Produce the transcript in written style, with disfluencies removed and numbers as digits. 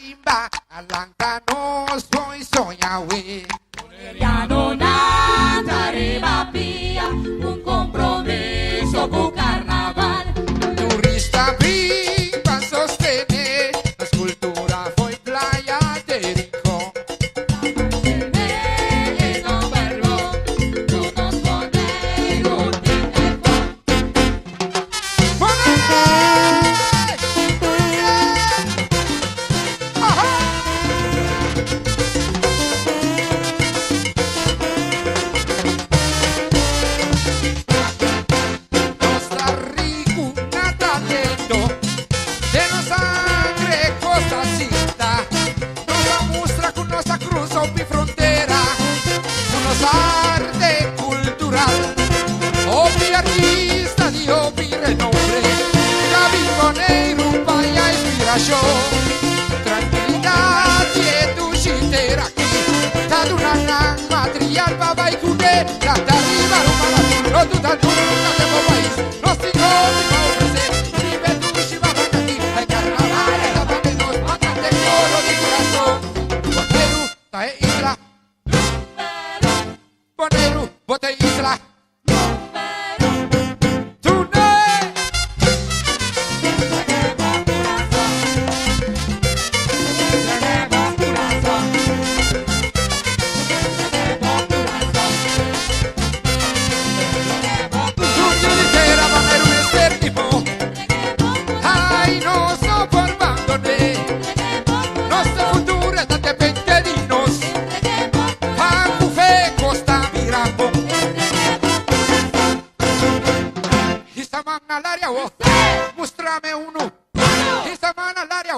Tarimba, alangka no soy soñawe. Ya no nada arriba pía, un compromiso con carnaval. Turista viva sostener, la escultura fue playa de Rincón. No verlo, tú nos pones un tiempo. Costa Rica, un talento de la sangre Costa Cinta. Nos muestra con nuestra cruz mi frontera, con nos arte cultural. Opi artista di opi renombre, Gabiconeiro vaya inspiración. Tranquilidad y tu chitera aquí, tad una gran material baba y cune, la arriba romana, no tu tan duro, no te país, no sigo mi ofrecer, vive tu shiva aquí, hay carnaval, la parte nos mata de coro de corazón. Boteru, tae isla, Boteru, bote isla. Mostrame uno. Esta mano al área,